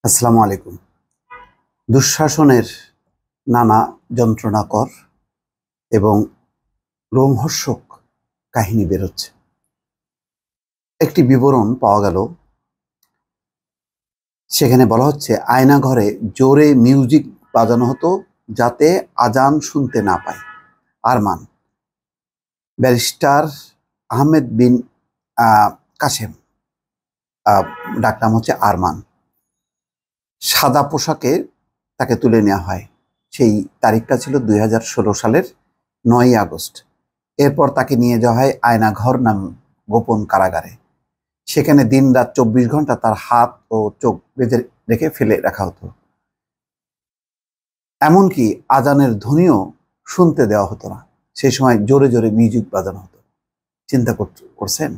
আসসালামু আলাইকুম। দুঃশাসনের নানা যন্ত্রণাকর এবং রোমহর্ষক কাহিনী বেরোচ্ছে। একটি বিবরণ পাওয়া গেল, সেখানে বলা হচ্ছে আয়নাঘরে জোরে মিউজিক বাজানো হতো যাতে আজান শুনতে না পায়। আরমান, ব্যারিস্টার আহমেদ বিন কাসেম, ডাকনাম হচ্ছে আরমান। সাদা পোশাকে তাকে তুলে নেওয়া হয়। সেই তারিখটা ছিল 2016 সালের 9ই আগস্ট। এরপর তাকে নিয়ে যাওয়া হয় আয়নাঘর নাম গোপন কারাগারে। সেখানে দিন রাত 24 ঘন্টা তার হাত ও চোখ বেঁধে রেখে ফেলে রাখা হতো। এমনকি আজানের ধ্বনিও শুনতে দেওয়া হতো না। সেই সময় জোরে জোরে মিউজিক বাজানো হতো। চিন্তা করছেন,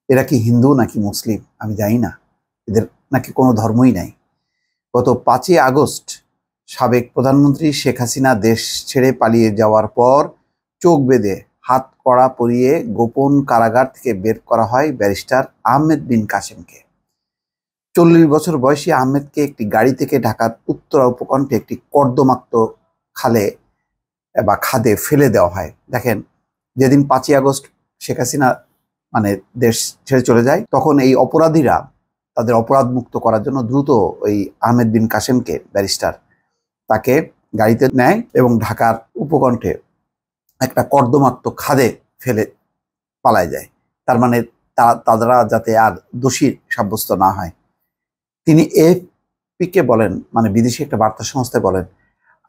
এরা কি হিন্দু নাকি মুসলিম আমি জানি না, এদের নাকি কোনো ধর্মই নাই। গত 5ই আগস্ট সাবেক প্রধানমন্ত্রী শেখ হাসিনা দেশ ছেড়ে পালিয়ে যাওয়ার পর চোখ বেঁধে হাত কড়া পরিয়ে গোপন কারাগার থেকে বের করা হয় ব্যারিস্টার আহমেদ বিন কাসেমকে। 40 বছর বয়সী আহমেদকে একটি গাড়ি থেকে ঢাকার উত্তরা উপকণ্ঠে একটি কর্দমাক্ত খালে বা খাদে ফেলে দেওয়া হয়। দেখেন, যেদিন 5ই আগস্ট শেখ হাসিনা দেশ ছেড়ে চলে যায়, তখন এই অপরাধীরা তাদের অপরাধ মুক্ত করার জন্য দ্রুত ওই আহমেদ বিন কাসেমকে, ব্যারিস্টার, তাকে গাড়িতে নেয় এবং ঢাকার উপকণ্ঠে একটা কর্দমাক্ত খাদে ফেলে পালায় যায়। তার মানে তারা যাতে আর দোষী সাব্যস্ত না হয়। তিনি এএফপিকে বলেন, বিদেশি একটা বার্তা সংস্থায় বলেন,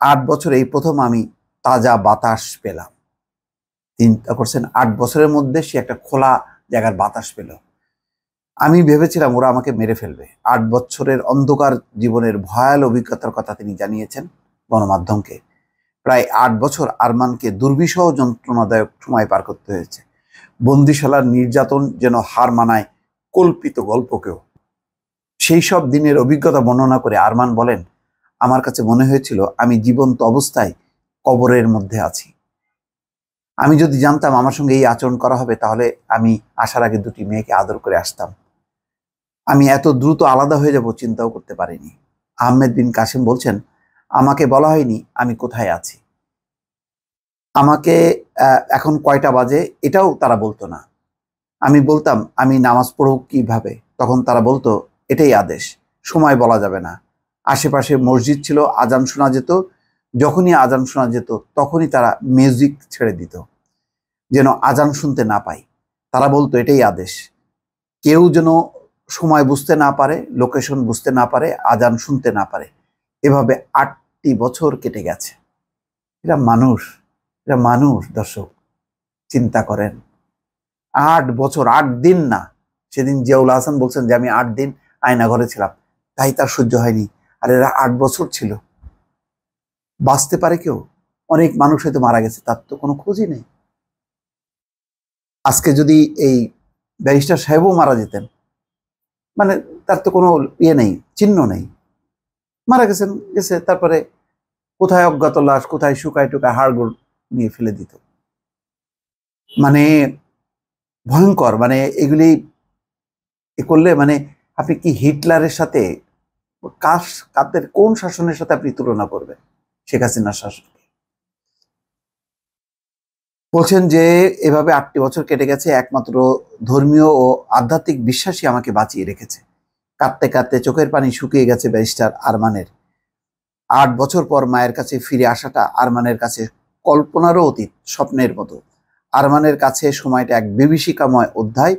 8 বছর এই প্রথম আমি তাজা বাতাস পেলাম। চিন্তা করছেন, 8 বছরের মধ্যে সে একটা খোলা জায়গার বাতাস পেল। আমি ভেবেছিলাম ওরা আমাকে মেরে ফেলবে। 8 বছরের অন্ধকার জীবনের ভয়াল অভিজ্ঞতার কথা তিনি জানিয়েছেন গণমাধ্যমকে। প্রায় 8 বছর আরমানকে দুর্বিষহ যন্ত্রণাদায়ক সময় পার করতে হয়েছে। বন্দিশালার নির্যাতন যেন হার মানায় কল্পিত গল্পকেও। সেই সব দিনের অভিজ্ঞতা বর্ণনা করে আরমান বলেন, আমার কাছে মনে হয়েছিল আমি জীবন্ত অবস্থায় কবরের মধ্যে আছি। আমি যদি জানতাম আমার সঙ্গে এই আচরণ করা হবে, তাহলে আমি আসার আগে 2টি মেয়েকে আদর করে আসতাম। আমি এত দ্রুত আলাদা হয়ে যাব চিন্তাও করতে পারিনি। আহমেদ বিন কাসেম বলছেন, আমাকে বলা হয়নি আমি কোথায় আছি, আমাকে এখন কয়টা বাজে এটাও তারা বলতো না। আমি বলতাম আমি নামাজ পড়ব কিভাবে, তখন তারা বলতো এটাই আদেশ, সময় বলা যাবে না। আশেপাশে মসজিদ ছিল, আজান শোনা যেত। যখনই আজান শোনা যেত তখনই তারা মিউজিক ছেড়ে দিত যেন আজান শুনতে না পাই। তারা বলতো এটাই আদেশ। কেউ যেন সময় বুঝতে না পারে, লোকেশন বুঝতে না পারে, আজান শুনতে না পারে। এভাবে 8টি বছর কেটে গেছে। এরা মানুষ, এরা মানুষ। দর্শক, চিন্তা করেন, 8 বছর, 8 দিন না। সেদিন জিয়াউল হাসান বলছেন যে আমি 8 দিন আয়নাঘরে ছিলাম, তাই তার সহ্য হয়নি। আর এরা 8 বছর ছিল। বাঁচতে পারে কেউ? অনেক মানুষ হয়তো মারা গেছে, তার তো কোনো খোঁজই নেই। আজকে যদি এই ব্যারিস্টার সাহেবও মারা যেতেন, তার তো কোনো নেই, চিহ্ন নেই। মারা গেছেন, গেছে, তারপরে কোথায় অজ্ঞাত লাশ, কোথায় শুকায় টুকায় হাড়গোড় নিয়ে ফেলে দিত। ভয়ঙ্কর। এগুলি করলে আপনি কি হিটলারের সাথে কাদের কোন শাসনের সাথে আপনি তুলনা করবেন? শেখ হাসিনার শাসনকে। বলছেন যে এভাবে 8টি বছর কেটে গেছে, একমাত্র ধর্মীয় ও আধ্যাত্মিক বিশ্বাসই আমাকে বাঁচিয়ে রেখেছে। কাঁদতে কাঁদতে চোখের পানি শুকিয়ে গেছে ব্যারিস্টার আরমানের। 8 বছর পর মায়ের কাছে ফিরে আসাটা আরমানের কাছে কল্পনারও অতীত, স্বপ্নের মতো। আরমানের কাছে সময়টা এক বিভীষিকাময় অধ্যায়।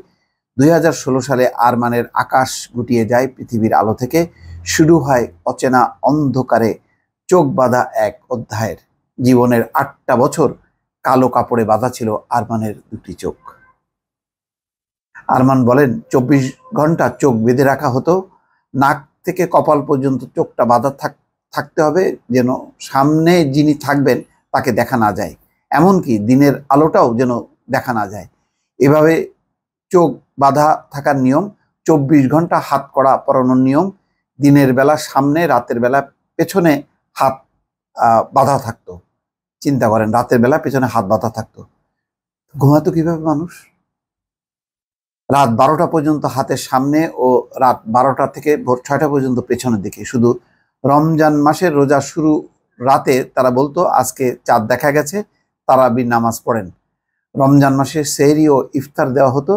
2016 সালে আরমানের আকাশ গুটিয়ে যায় পৃথিবীর আলো থেকে। শুরু হয় অচেনা অন্ধকারে চোখ বাঁধা এক অধ্যায়ের। জীবনের 8টা বছর কালো কাপড়ে বাঁধা ছিল আরমানের 2টি চোখ। আরমান বলেন, 24 ঘন্টা চোখ বেঁধে রাখা হতো। নাক থেকে কপাল পর্যন্ত চোখটা বাঁধা থাকতে হবে যেন সামনে যিনি থাকবেন তাকে দেখা না যায়, এমনকি দিনের আলোটাও যেন দেখা না যায়। এভাবে চোখ বাঁধা থাকার নিয়ম। 24 ঘন্টা হাত কড়া পরানোর নিয়ম। দিনের বেলা সামনে, রাতের বেলা পেছনে হাত বাঁধা থাকতো। চিন্তা করেন, রাতের বেলা পেছনে হাত বাঁধা থাকতো। ঘুমাতো কিভাবে মানুষ? রাত 12টা পর্যন্ত হাতের সামনে ও রাত 12টা থেকে ভোর 6টা পর্যন্ত পেছনের দিকে। শুধু রমজান মাসের রোজা শুরু রাতে তারা বলতো আজকে চাঁদ দেখা গেছে, তারাবির নামাজ পড়েন। রমজান মাসে সেহরি ও ইফতার দেওয়া হতো।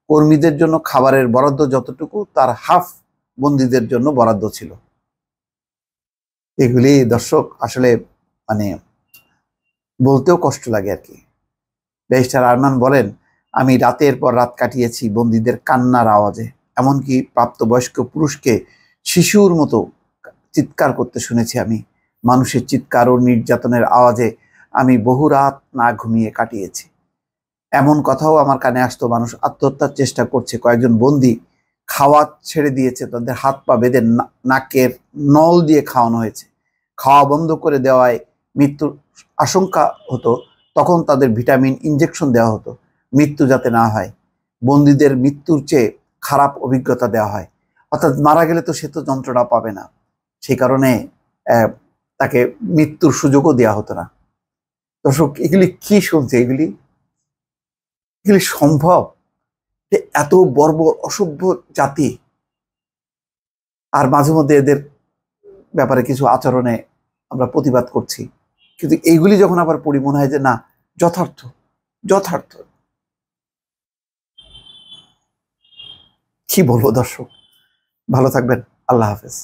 কর্মীদের জন্য খাবারের বরাদ্দ যতটুকু, তার হাফ বন্দীদের জন্য বরাদ্দ ছিল। এগুলি দর্শক আসলে মানে বলতেও কষ্ট লাগে আর কি। ব্যারিস্টার আরমান বলেন, আমি রাতের পর রাত কাটিয়েছি বন্দীদের কান্নার আওয়াজে। এমনকি প্রাপ্তবয়স্ক পুরুষকে শিশুর মতো চিৎকার করতে শুনেছি আমি। মানুষের চিৎকার ও নির্যাতনের আওয়াজে আমি বহু রাত না ঘুমিয়ে কাটিয়েছি। এমন কথাও আমার কানে আসতো, মানুষ আত্মহত্যার চেষ্টা করছে, কয়েকজন বন্দী খাওয়া ছেড়ে দিয়েছে, তাদের হাত পা বেঁধে নাকের নল দিয়ে খাওয়ানো হয়েছে। খাওয়া বন্ধ করে দেওয়ায় মৃত্যুর আশঙ্কা হতো, তখন তাদের ভিটামিন ইনজেকশন দেওয়া হতো মৃত্যু যাতে না হয়। বন্দীদের মৃত্যুর চেয়ে খারাপ অভিজ্ঞতা দেওয়া হয়, অর্থাৎ মারা গেলে তো সে তো যন্ত্রণা পাবে না, সেই কারণে তাকে মৃত্যুর সুযোগও দেওয়া হতো না। দর্শক, এগুলি কি শুনছে? এগুলি সম্ভব যে এত বর্বর অসভ্য জাতি, আর মাঝে মধ্যে এদের ব্যাপারে কিছু আচরণে আমরা প্রতিবাদ করছি, কিন্তু এইগুলি যখন আবার পড়ি মনে হয় যে না, যথার্থ যথার্থ। কি বলবো দর্শক, ভালো থাকবেন, আল্লাহ হাফেজ।